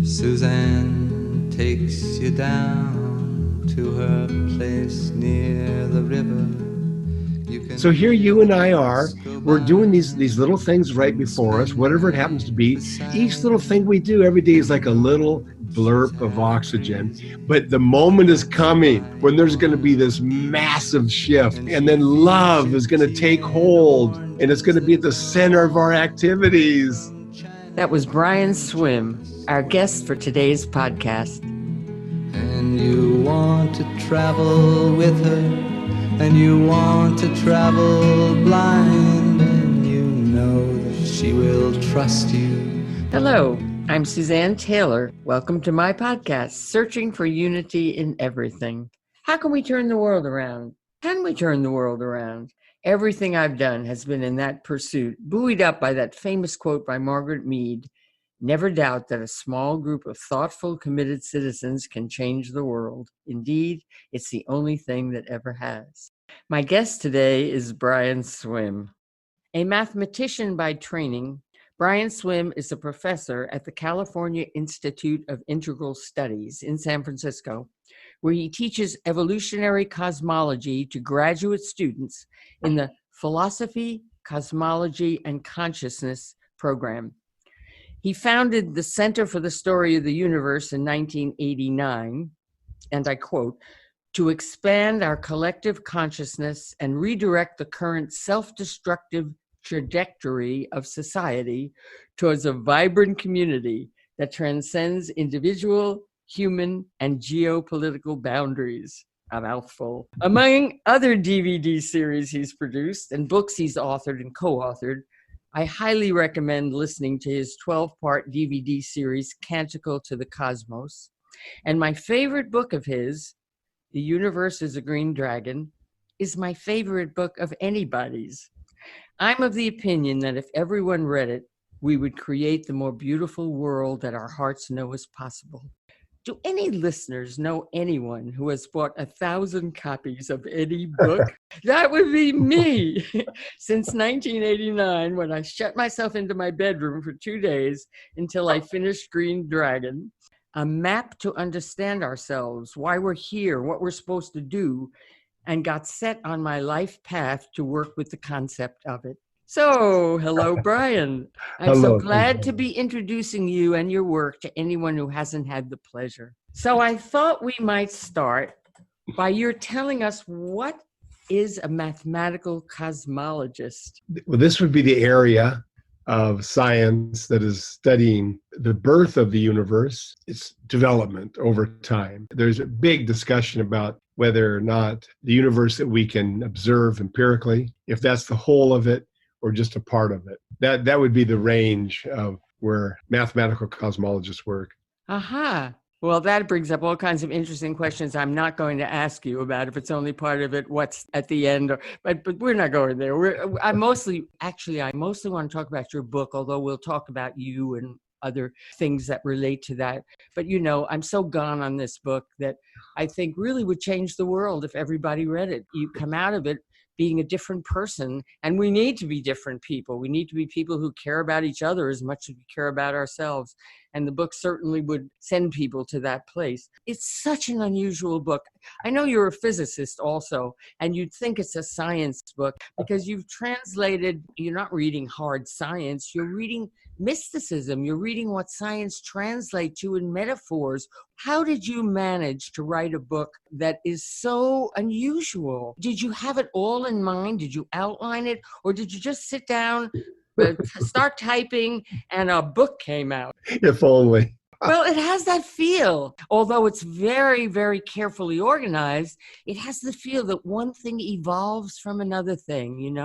Suzanne takes you down to her place near the river. So here you and I are, we're doing these little things right before us, whatever it happens to be. Each little thing we do every day is like a little blurb of oxygen. But the moment is coming when there's going to be this massive shift, and then love is going to take hold, and it's going to be at the center of our activities. That was Brian Swimme, our guest for today's podcast. And you want to travel with her, and you want to travel blind, and you know that she will trust you. Hello, I'm Suzanne Taylor. Welcome to my podcast, Searching for Unity in Everything. How can we turn the world around? Can we turn the world around? Everything I've done has been in that pursuit, buoyed up by that famous quote by Margaret Mead, "Never doubt that a small group of thoughtful, committed citizens can change the world. Indeed, it's the only thing that ever has." My guest today is Brian Swimme. A mathematician by training, Brian Swimme is a professor at the California Institute of Integral Studies in San Francisco, where he teaches evolutionary cosmology to graduate students in the Philosophy, Cosmology, and Consciousness program. He founded the Center for the Story of the Universe in 1989, and I quote, "to expand our collective consciousness and redirect the current self-destructive trajectory of society towards a vibrant community that transcends individual, human, and geopolitical boundaries." A mouthful. Among other DVD series he's produced and books he's authored and co-authored, I highly recommend listening to his 12-part DVD series, Canticle to the Cosmos. And my favorite book of his, The Universe is a Green Dragon, is my favorite book of anybody's. I'm of the opinion that if everyone read it, we would create the more beautiful world that our hearts know is possible. Do any listeners know anyone who has bought 1,000 copies of any book? That would be me. Since 1989, when I shut myself into my bedroom for 2 days until I finished Green Dragon, a map to understand ourselves, why we're here, what we're supposed to do, and got set on my life path to work with the concept of it. So, hello, Brian. I'm Hello. so glad to be introducing you and your work to anyone who hasn't had the pleasure. So I thought we might start by your telling us what is a mathematical cosmologist? Well, this would be the area of science that is studying the birth of the universe, its development over time. There's a big discussion about whether or not the universe that we can observe empirically, if that's the whole of it or just a part of it. That would be the range of where mathematical cosmologists work. Aha. Well, that brings up all kinds of interesting questions I'm not going to ask you about if it's only part of it, what's at the end, but we're not going there. I mostly want to talk about your book, although we'll talk about you and other things that relate to that. But I'm so gone on this book that I think really would change the world if everybody read it. You come out of it being a different person, and we need to be different people. We need to be people who care about each other as much as we care about ourselves. And the book certainly would send people to that place. It's such an unusual book. I know you're a physicist also, and you'd think it's a science book because you're not reading hard science, you're reading mysticism, you're reading what science translates to in metaphors. How did you manage to write a book that is so unusual? Did you have it all in mind? Did you outline it? Or did you just sit down, start typing, and a book came out? If only. Well, it has that feel. Although it's very, very carefully organized, it has the feel that one thing evolves from another thing,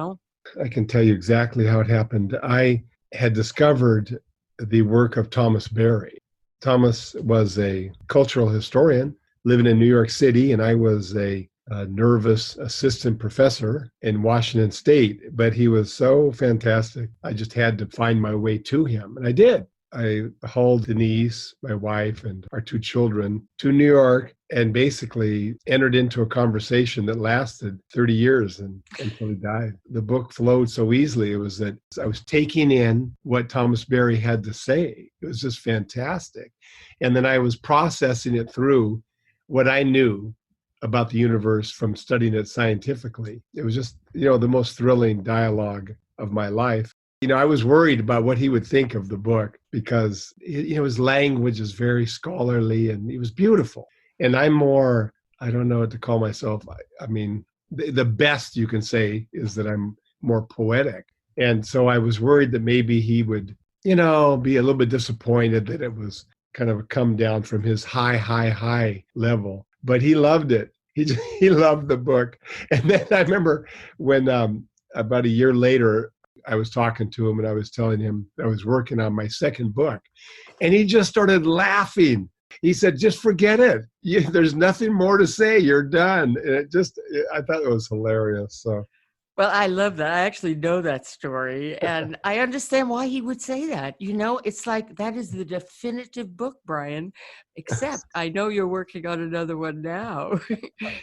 I can tell you exactly how it happened. I had discovered the work of Thomas Berry. Thomas was a cultural historian living in New York City, and I was a nervous assistant professor in Washington State, but he was so fantastic. I just had to find my way to him, and I did. I hauled Denise, my wife, and our two children to New York and basically entered into a conversation that lasted 30 years until he died. The book flowed so easily. It was that I was taking in what Thomas Berry had to say. It was just fantastic. And then I was processing it through what I knew about the universe from studying it scientifically. It was just, the most thrilling dialogue of my life. I was worried about what he would think of the book because, his language is very scholarly and it was beautiful. And I'm more, I don't know what to call myself. I mean, the best you can say is that I'm more poetic. And so I was worried that maybe he would, be a little bit disappointed that it was kind of a come down from his high level. But he loved it. He loved the book. And then I remember when about a year later, I was talking to him and I was telling him I was working on my second book. And he just started laughing. He said, just forget it. There's nothing more to say. You're done. And I thought it was hilarious. So. Well, I love that. I actually know that story. And I understand why he would say that. It's like that is the definitive book, Brian, except I know you're working on another one now.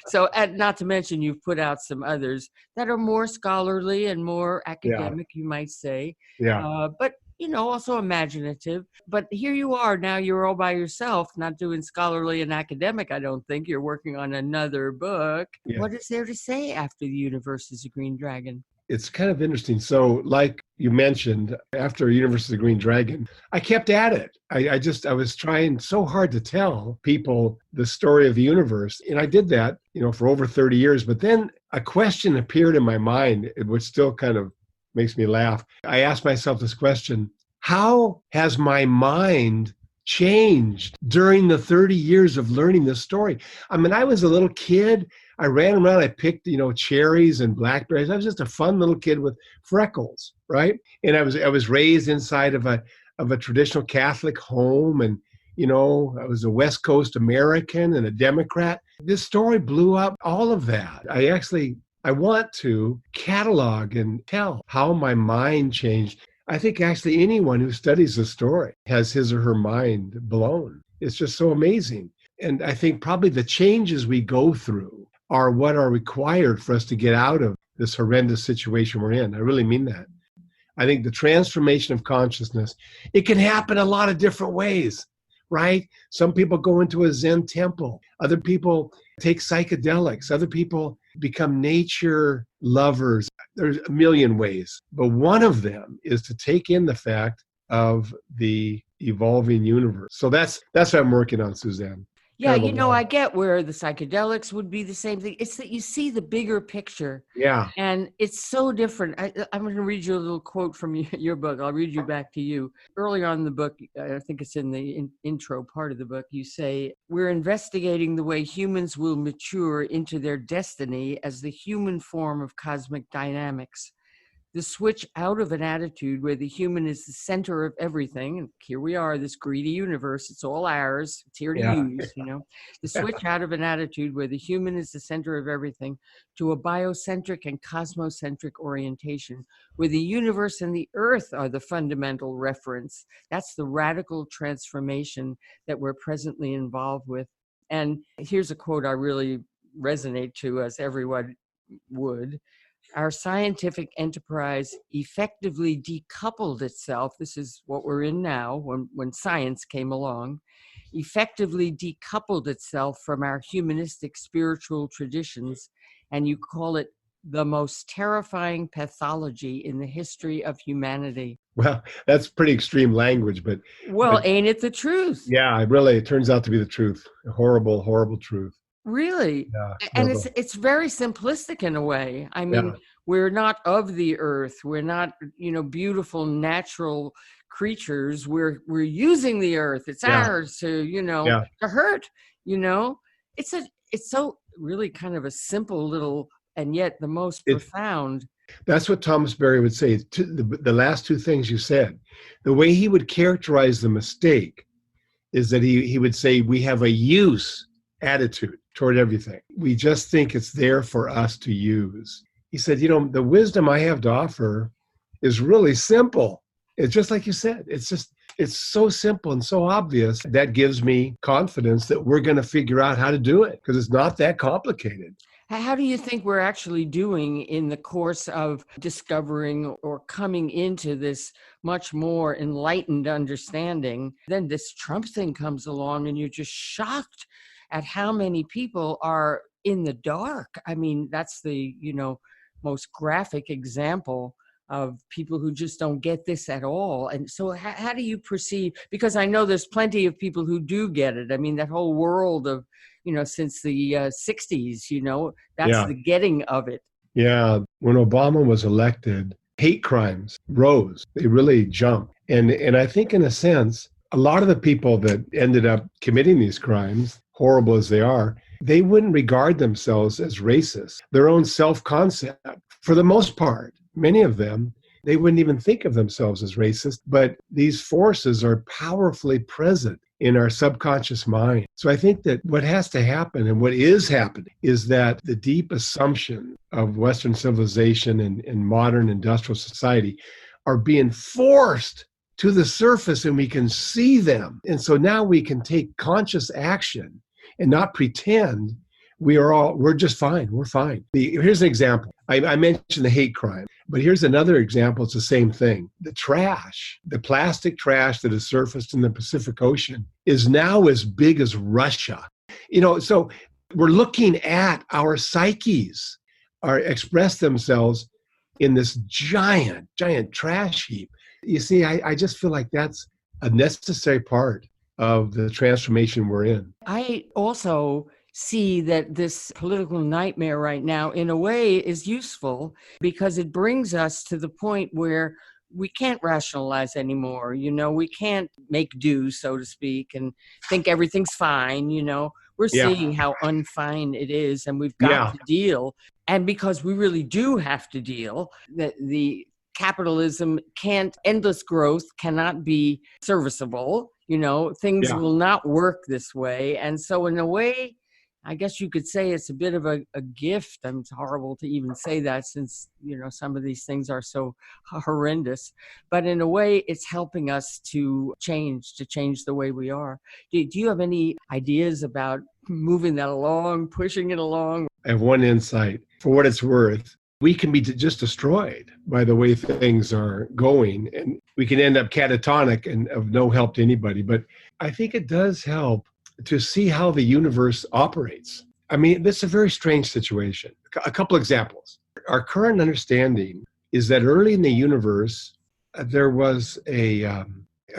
So, and not to mention you've put out some others that are more scholarly and more academic, you might say. Yeah. But also imaginative. But here you are now, you're all by yourself, not doing scholarly and academic, I don't think. You're working on another book. Yeah. What is there to say after the universe is a green dragon? It's kind of interesting. So like you mentioned, after Universe of the Green Dragon, I kept at it. I was trying so hard to tell people the story of the universe. And I did that, for over 30 years. But then a question appeared in my mind, which still kind of makes me laugh. I asked myself this question: how has my mind changed during the 30 years of learning this story? I mean, I was a little kid. I ran around, I picked, cherries and blackberries. I was just a fun little kid with freckles, right? And I was raised inside of a traditional Catholic home, and I was a West Coast American and a Democrat. This story blew up all of that. I want to catalog and tell how my mind changed. I think actually anyone who studies the story has his or her mind blown. It's just so amazing. And I think probably the changes we go through are what are required for us to get out of this horrendous situation we're in. I really mean that. I think the transformation of consciousness, it can happen a lot of different ways, right? Some people go into a Zen temple. Other people take psychedelics. Other people become nature lovers. There's a million ways, but one of them is to take in the fact of the evolving universe. So that's what I'm working on, Suzanne. Yeah, I get where the psychedelics would be the same thing. It's that you see the bigger picture. Yeah. And it's so different. I'm going to read you a little quote from your book. I'll read you back to you. Early on in the book, I think it's in the intro part of the book, you say, we're investigating the way humans will mature into their destiny as the human form of cosmic dynamics. The switch out of an attitude where the human is the center of everything, and here we are, this greedy universe, it's all ours, it's here to use, The switch out of an attitude where the human is the center of everything to a biocentric and cosmocentric orientation, where the universe and the earth are the fundamental reference. That's the radical transformation that we're presently involved with. And here's a quote I really resonate to, as everyone would. Our scientific enterprise effectively decoupled itself. This is what we're in now, when science came along, effectively decoupled itself from our humanistic spiritual traditions, and you call it the most terrifying pathology in the history of humanity. Well, that's pretty extreme language, but... Well, ain't it the truth? Yeah, it turns out to be the truth. A horrible, horrible truth. Really? Yeah, and it's very simplistic in a way. I mean, we're not of the earth. We're not, beautiful natural creatures. We're using the earth. It's ours to, to hurt, It's so really kind of a simple little, and yet the most profound. That's what Thomas Berry would say. The last two things you said, the way he would characterize the mistake is that he would say we have a use attitude toward everything. We just think it's there for us to use. He said, the wisdom I have to offer is really simple. It's just like you said. It's just, It's so simple and so obvious. That gives me confidence that we're going to figure out how to do it because it's not that complicated. How do you think we're actually doing in the course of discovering or coming into this much more enlightened understanding? Then this Trump thing comes along and you're just shocked at how many people are in the dark. I mean, that's the, most graphic example of people who just don't get this at all. And so how do you perceive, because I know there's plenty of people who do get it. I mean, that whole world of, since the 60s, that's Yeah. the getting of it. Yeah. When Obama was elected, hate crimes rose. They really jumped. And I think in a sense, a lot of the people that ended up committing these crimes, horrible as they are, they wouldn't regard themselves as racist. Their own self-concept, for the most part, many of them, they wouldn't even think of themselves as racist, but these forces are powerfully present in our subconscious mind. So I think that what has to happen and what is happening is that the deep assumption of Western civilization and modern industrial society are being forced to the surface and we can see them. And so now we can take conscious action and not pretend we're just fine. We're fine. Here's an example. I mentioned the hate crime, but here's another example. It's the same thing. The trash, the plastic trash that has surfaced in the Pacific Ocean is now as big as Russia. So we're looking at our psyches express themselves in this giant, giant trash heap. You see, I just feel like that's a necessary part of the transformation we're in. I also see that this political nightmare right now, in a way, is useful because it brings us to the point where we can't rationalize anymore. We can't make do, so to speak, and think everything's fine. We're seeing how unfine it is, and we've got to deal. And because we really do have to deal, that the capitalism endless growth cannot be serviceable. Things will not work this way. And so in a way, I guess you could say it's a bit of a gift. And it's horrible to even say that since, some of these things are so horrendous. But in a way, it's helping us to change the way we are. Do you have any ideas about moving that along, pushing it along? I have one insight. For what it's worth, we can be just destroyed by the way things are going. And we can end up catatonic and of no help to anybody. But I think it does help to see how the universe operates. I mean, this is a very strange situation. A couple examples. Our current understanding is that early in the universe, there was a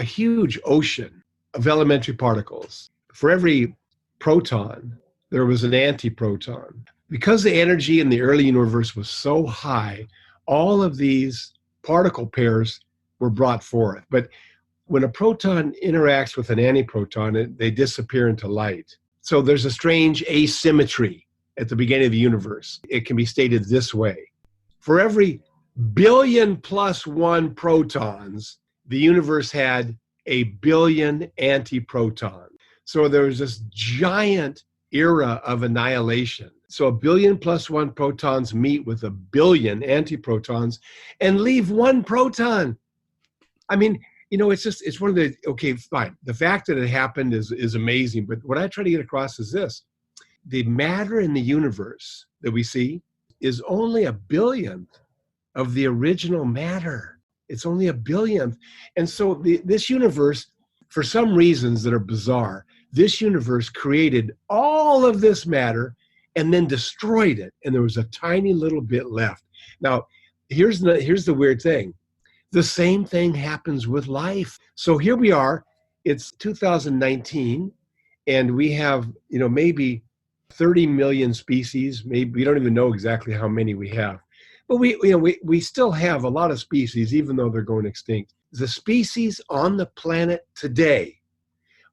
huge ocean of elementary particles. For every proton, there was an antiproton. Because the energy in the early universe was so high, all of these particle pairs were brought forth. But when a proton interacts with an antiproton, they disappear into light. So there's a strange asymmetry at the beginning of the universe. It can be stated this way. For every billion plus one protons, the universe had a billion antiprotons. So there was this giant era of annihilation. So a billion plus one protons meet with a billion antiprotons and leave one proton. I mean, it's one of the, okay, fine. The fact that it happened is amazing. But what I try to get across is this. The matter in the universe that we see is only a billionth of the original matter. It's only a billionth. And so this universe, for some reasons that are bizarre, this universe created all of this matter and then destroyed it. And there was a tiny little bit left. Now, here's the weird thing. The same thing happens with life. So here we are, it's 2019, and we have, maybe 30 million species. Maybe we don't even know exactly how many we have. But we still have a lot of species, even though they're going extinct. The species on the planet today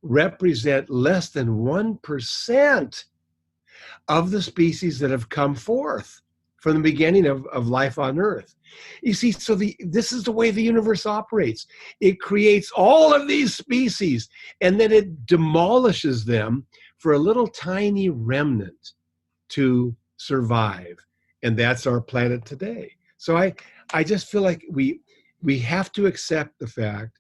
represent less than 1% of the species that have come forth from the beginning of life on Earth. You see, so this is the way the universe operates. It creates all of these species, and then it demolishes them for a little tiny remnant to survive. And that's our planet today. So I just feel like we have to accept the fact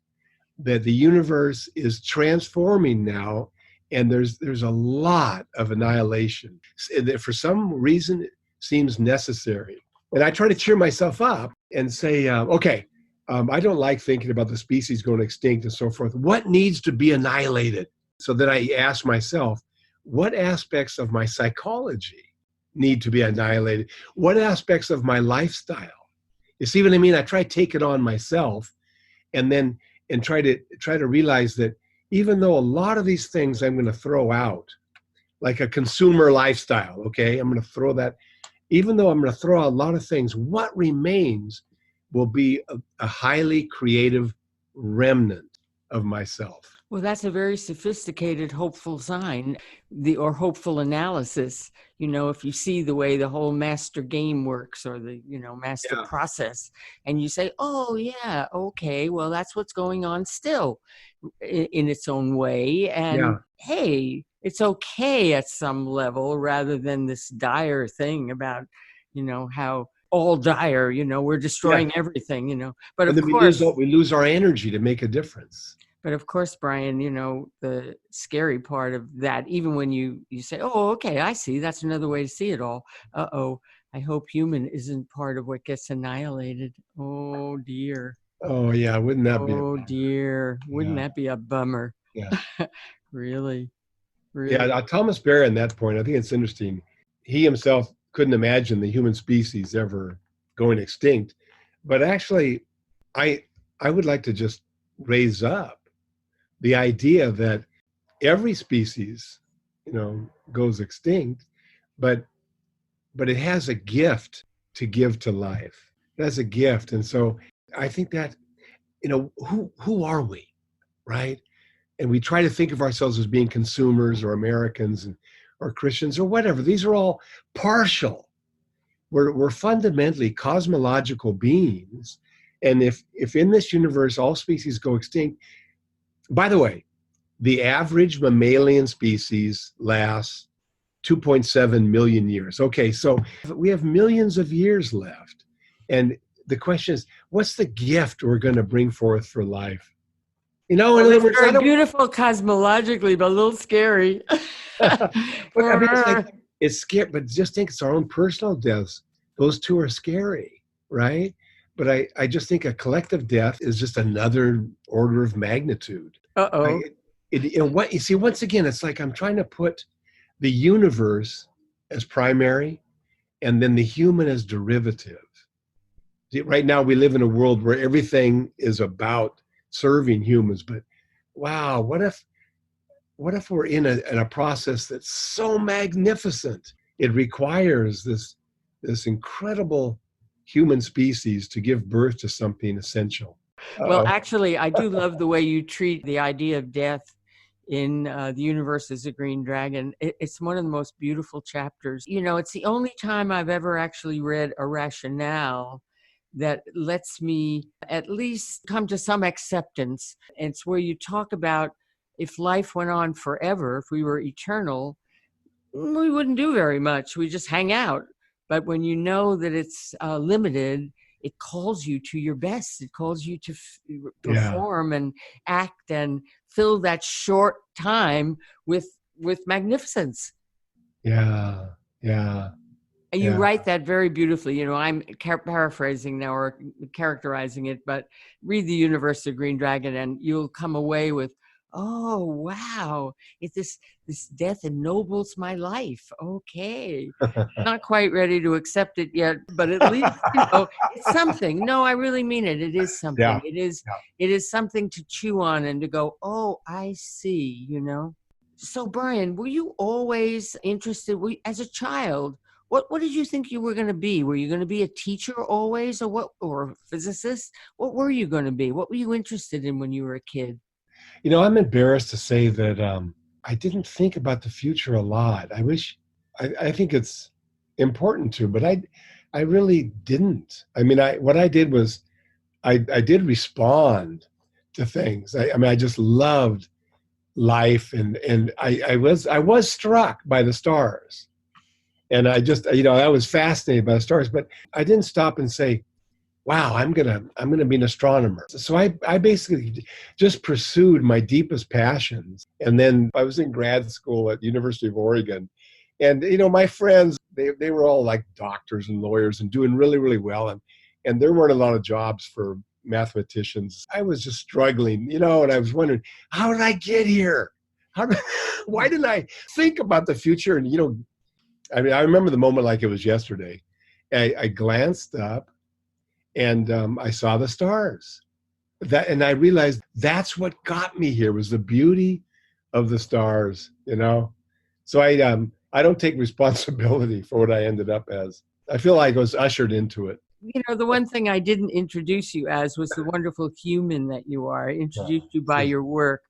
that the universe is transforming now, and there's a lot of annihilation that for some reason seems necessary. And I try to cheer myself up and say, okay, I don't like thinking about the species going extinct and so forth. What needs to be annihilated? So that I ask myself, what aspects of my psychology need to be annihilated? What aspects of my lifestyle? You see what I mean? I try to take it on myself and try to realize that even though a lot of these things I'm going to throw out, like a consumer lifestyle, okay, I'm going to throw that. Even though I'm going to throw out a lot of things, what remains will be a highly creative remnant of myself. Well, that's a very sophisticated, hopeful sign, or hopeful analysis. If you see the way the whole master game works, or the, master process, and you say, oh, yeah, okay, well, that's what's going on still in its own way. And hey, it's okay at some level, rather than this dire thing about, how all dire, we're destroying everything, but of course we lose our energy to make a difference. But of course, Brian, the scary part of that, even when you say, oh, okay, I see, that's another way to see it all. Uh-oh, I hope human isn't part of what gets annihilated. Oh, dear. Oh, yeah, wouldn't that be a bummer? Oh, dear. Wouldn't that be a bummer? Yeah. Really? Yeah, Thomas Barrett, on that point, I think it's interesting. He himself couldn't imagine the human species ever going extinct. But actually, I would like to just raise up the idea that every species, goes extinct, but it has a gift to give to life. It has a gift. And so I think that, who are we, right? And we try to think of ourselves as being consumers or Americans or Christians or whatever. These are all partial. We're fundamentally cosmological beings. And if in this universe all species go extinct, by the way, the average mammalian species lasts 2.7 million years. Okay, so we have millions of years left. And the question is, what's the gift we're going to bring forth for life? In other words, very beautiful cosmologically, but a little scary. It's scary, but just think it's our own personal deaths. Those two are scary, right? But I just think a collective death is just another order of magnitude. Uh-oh. What you see, once again, it's like I'm trying to put the universe as primary and then the human as derivative. See, right now we live in a world where everything is about serving humans, but wow, what if we're in a process that's so magnificent? It requires this incredible human species to give birth to something essential. Well, actually, I do love the way you treat the idea of death in The Universe as a Green Dragon. It's one of the most beautiful chapters. It's the only time I've ever actually read a rationale that lets me at least come to some acceptance. And it's where you talk about if life went on forever, if we were eternal, we wouldn't do very much. We just hang out. But when you know that it's limited, it calls you to your best. It calls you to perform and act and fill that short time with magnificence. Yeah. And you write that very beautifully. I'm paraphrasing now or characterizing it, but read The Universe of Green Dragon and you'll come away with, oh, wow, this death ennobles my life. Okay. Not quite ready to accept it yet, but at least, it's something. No, I really mean it. It is something. Yeah. It is something to chew on and to go, oh, I see, So, Brian, were you always interested, as a child, what did you think you were going to be? Were you going to be a teacher always or a physicist? What were you going to be? What were you interested in when you were a kid? I'm embarrassed to say that I didn't think about the future a lot. I think it's important to, but I really didn't. I mean, what I did was I did respond to things. I just loved life and I was struck by the stars. And I just, I was fascinated by the stars, but I didn't stop and say, wow, I'm gonna be an astronomer. So I basically just pursued my deepest passions. And then I was in grad school at the University of Oregon. And my friends, they were all like doctors and lawyers and doing really, really well. And there weren't a lot of jobs for mathematicians. I was just struggling, and I was wondering, how did I get here? Why didn't I think about the future? And I mean, I remember the moment like it was yesterday. I glanced up and I saw the stars. And I realized that's what got me here, was the beauty of the stars. So I don't take responsibility for what I ended up as. I feel like I was ushered into it. The one thing I didn't introduce you as was the wonderful human that you are. I introduced you by your work.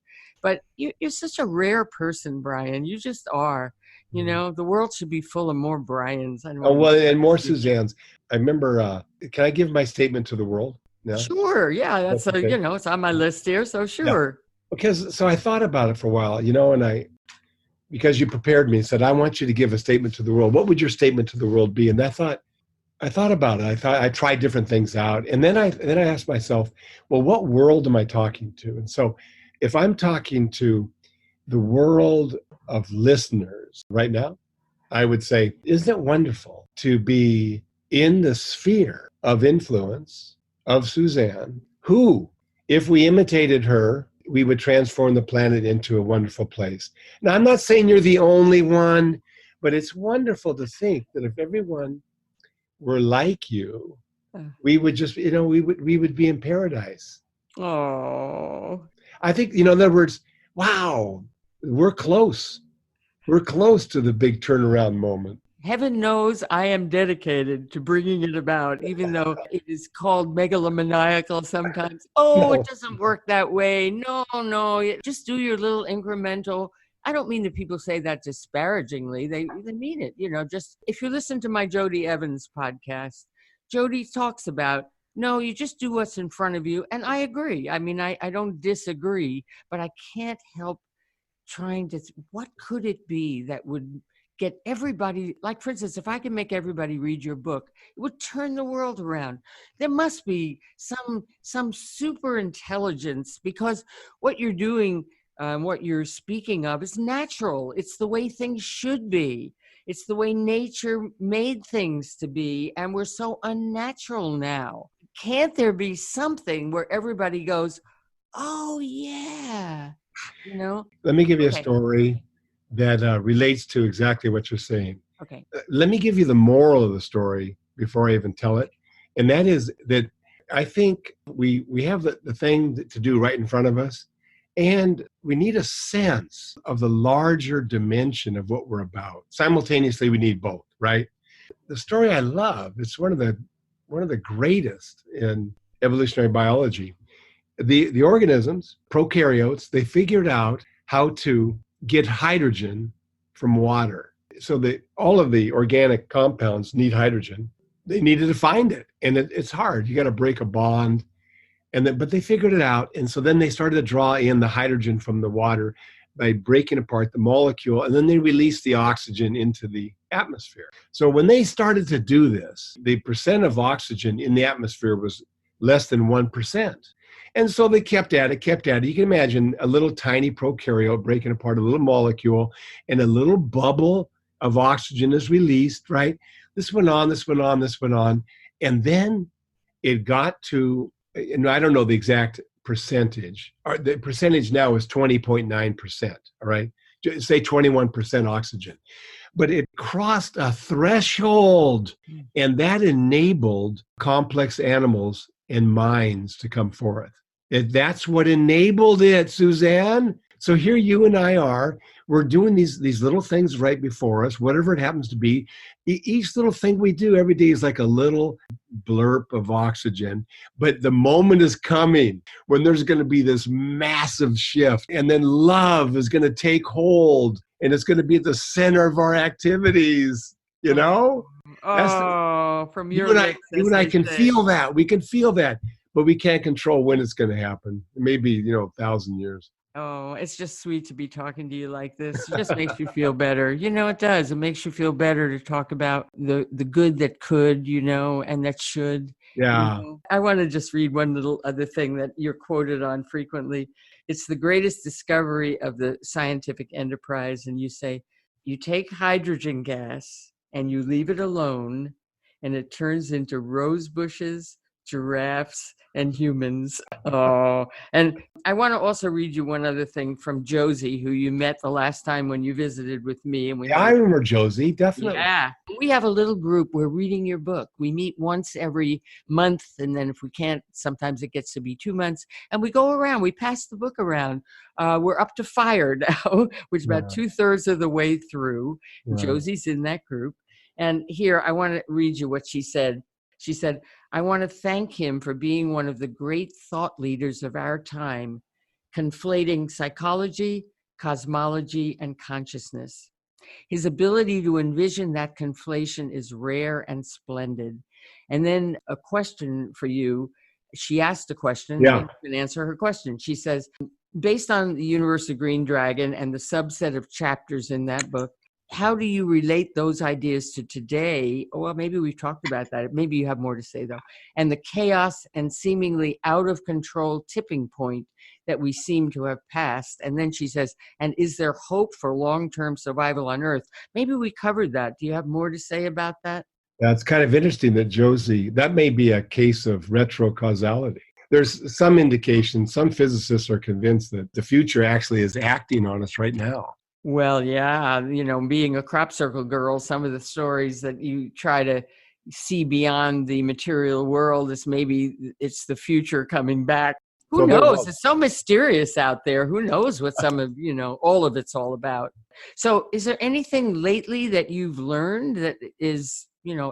But you're such a rare person, Brian. You just are. The world should be full of more Brians. And more Suzannes. I remember, can I give my statement to the world? No? Sure. Yeah. That's okay. It's on my list here. So sure. Yeah. Because so I thought about it for a while, and because you prepared me and said, I want you to give a statement to the world. What would your statement to the world be? And I thought about it. I tried different things out. And then I asked myself, well, what world am I talking to? And so if I'm talking to the world of listeners right now, I would say, isn't it wonderful to be in the sphere of influence of Suzanne, who, if we imitated her, we would transform the planet into a wonderful place. Now, I'm not saying you're the only one, but it's wonderful to think that if everyone were like you, we would just, we would be in paradise. Oh. I think, in other words, wow, we're close. We're close to the big turnaround moment. Heaven knows I am dedicated to bringing it about, even though it is called megalomaniacal sometimes. No. It doesn't work that way. No. Just do your little incremental. I don't mean that people say that disparagingly. They mean it. Just if you listen to my Jody Evans podcast, Jody talks about, no, you just do what's in front of you. And I agree. I mean, I don't disagree, but I can't help trying to, what could it be that would get everybody, like for instance, if I can make everybody read your book, it would turn the world around. There must be some super intelligence, because what you're doing, what you're speaking of is natural. It's the way things should be. It's the way nature made things to be, and we're so unnatural now. Can't there be something where everybody goes, oh yeah, Let me give you a story that relates to exactly what you're saying. Okay. Let me give you the moral of the story before I even tell it. And that is that I think we have the thing to do right in front of us. And we need a sense of the larger dimension of what we're about. Simultaneously, we need both, right? The story I love, it's one of the greatest in evolutionary biology. The organisms, prokaryotes, they figured out how to get hydrogen from water. So all of the organic compounds need hydrogen. They needed to find it. And it's hard. You got to break a bond. But they figured it out. And so then they started to draw in the hydrogen from the water by breaking apart the molecule. And then they released the oxygen into the atmosphere. So when they started to do this, the percent of oxygen in the atmosphere was less than 1%. And so they kept at it. You can imagine a little tiny prokaryote breaking apart a little molecule, and a little bubble of oxygen is released, right? This went on. And then it got to, and I don't know the exact percentage. The percentage now is 20.9%, all right? Say 21% oxygen. But it crossed a threshold, and that enabled complex animals and minds to come forth. That's what enabled it, Suzanne. So here you and I are. We're doing these little things right before us, whatever it happens to be. Each little thing we do every day is like a little blurb of oxygen. But the moment is coming when there's going to be this massive shift. And then love is going to take hold. And it's going to be at the center of our activities, From your lips, you and I can feel that. We can feel that. But we can't control when it's going to happen. Maybe, 1,000 years. Oh, it's just sweet to be talking to you like this. It just makes you feel better. It does. It makes you feel better to talk about the good that could, and that should. Yeah. I want to just read one little other thing that you're quoted on frequently. It's the greatest discovery of the scientific enterprise. And you say, you take hydrogen gas and you leave it alone, and it turns into rose bushes, giraffes, and humans. Oh, and I want to also read you one other thing from Josie, who you met the last time when you visited with me. And we Yeah, I remember Josie, definitely. yeah. We have a little group. We're reading your book. We meet once every month. And then if we can't, sometimes it gets to be 2 months. And we go around. We pass the book around. We're up to Fire now, which is about 2/3 of the way through. Yeah. Josie's in that group. And here, I want to read you what she said. She said, I want to thank him for being one of the great thought leaders of our time, conflating psychology, cosmology, and consciousness. His ability to envision that conflation is rare and splendid. And then a question for you. She asked a question, Yeah. and you can answer her question. She says, based on the Universe of Green Dragon and the subset of chapters in that book, how do you relate those ideas to today? Well, maybe we've talked about that. Maybe you have more to say, though. And the chaos and seemingly out of control tipping point that we seem to have passed. And then she says, and is there hope for long-term survival on Earth? Maybe we covered that. Do you have more to say about that? That's kind of interesting that Josie, that may be a case of retrocausality. There's some indication, some physicists are convinced that the future actually is acting on us right now. Well, yeah, being a crop circle girl, some of the stories that you try to see beyond the material world is maybe it's the future coming back. Who knows? It's so mysterious out there. Who knows what some of, all of it's all about. So is there anything lately that you've learned that is,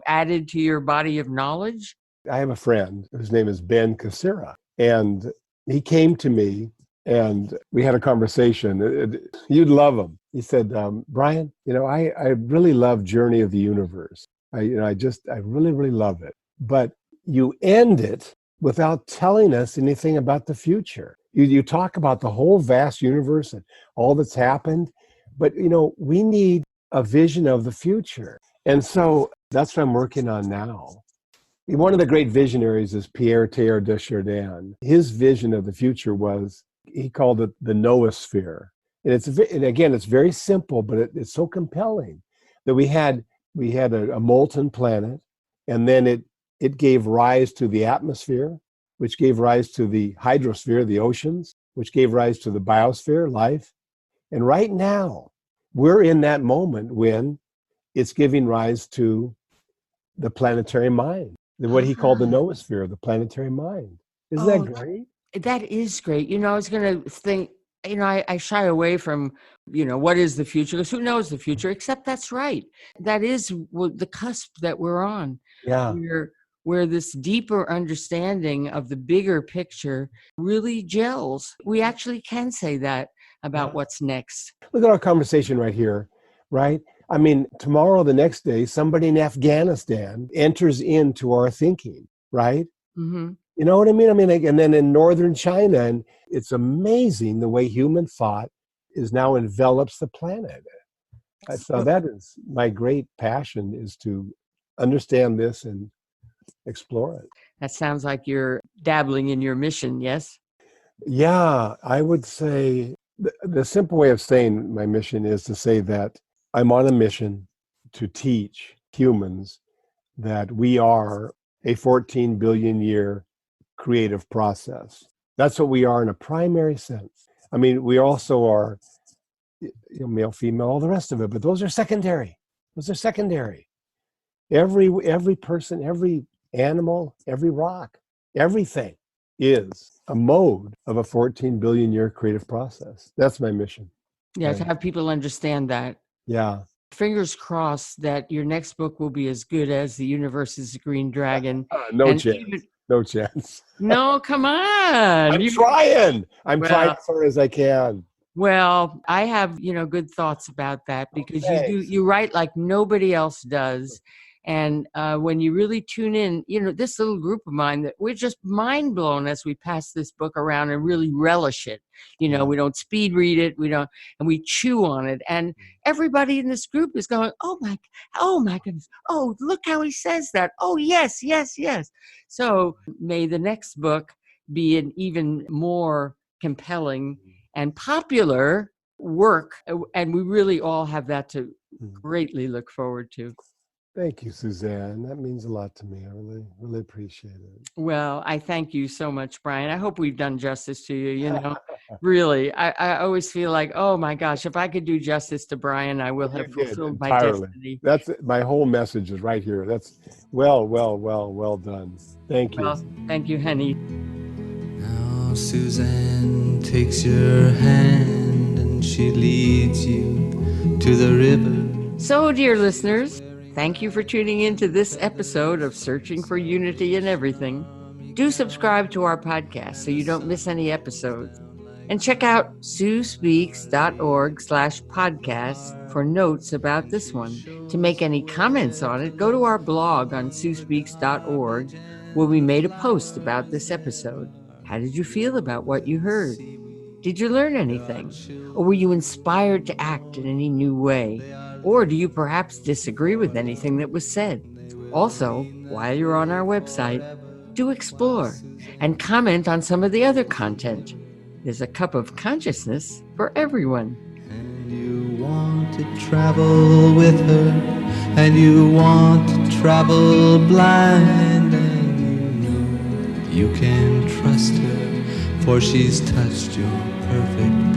added to your body of knowledge? I have a friend whose name is Ben Cassera, and he came to me and we had a conversation. You'd love him. He said, Brian, I really love Journey of the Universe. I really, really love it. But you end it without telling us anything about the future. You talk about the whole vast universe and all that's happened, but we need a vision of the future. And so that's what I'm working on now. One of the great visionaries is Pierre Teilhard de Chardin. His vision of the future was, he called it the noosphere. And again, it's very simple, but it's so compelling that we had a molten planet, and then it gave rise to the atmosphere, which gave rise to the hydrosphere, the oceans, which gave rise to the biosphere, life. And right now, we're in that moment when it's giving rise to the planetary mind, what he called the noosphere, the planetary mind. Isn't that great? That is great. I was going to think, I shy away from, what is the future? Because who knows the future, except that's right. That is the cusp that we're on. Yeah. Where this deeper understanding of the bigger picture really gels. We actually can say that about what's next. Look at our conversation right here, right? I mean, tomorrow, the next day, somebody in Afghanistan enters into our thinking, right? Mm-hmm. You know what I mean? And then in northern China, and it's amazing the way human thought is now envelops the planet. So that is my great passion, is to understand this and explore it. That sounds like you're dabbling in your mission, yes? Yeah, I would say the simple way of saying my mission is to say that I'm on a mission to teach humans that we are a 14 billion year creative process. That's what we are in a primary sense. I mean, we also are male, female, all the rest of it, but those are secondary. Every person, every animal, every rock, everything is a mode of a 14 billion year creative process. That's my mission. Yeah, to have people understand that. Yeah. Fingers crossed that your next book will be as good as The Universe's Green Dragon. No chance. No, come on. I'm trying as far as I can. Well, I have, good thoughts about that, because you write like nobody else does. And when you really tune in, this little group of mine, that we're just mind blown as we pass this book around and really relish it. We don't speed read it. And we chew on it. And everybody in this group is going, oh my goodness. Oh, look how he says that. Oh, yes, yes, yes. So may the next book be an even more compelling and popular work. And we really all have that to greatly look forward to. Thank you, Suzanne. That means a lot to me. I really, really appreciate it. Well, I thank you so much, Brian. I hope we've done justice to you. Really, I always feel like, oh my gosh, if I could do justice to Brian, I will have fulfilled my destiny. That's my whole message is right here. That's well done. Thank you. Well, thank you, honey. Now Suzanne takes your hand and she leads you to the river. So, dear listeners, thank you for tuning in to this episode of Searching for Unity in Everything. Do subscribe to our podcast so you don't miss any episodes. And check out suspeaks.org/podcast for notes about this one. To make any comments on it, go to our blog on suspeaks.org, where we made a post about this episode. How did you feel about what you heard? Did you learn anything? Or were you inspired to act in any new way? Or do you perhaps disagree with anything that was said? Also, while you're on our website, do explore and comment on some of the other content. There's a cup of consciousness for everyone. And you want to travel with her, and you want to travel blind, and you know you can trust her, for she's touched your perfect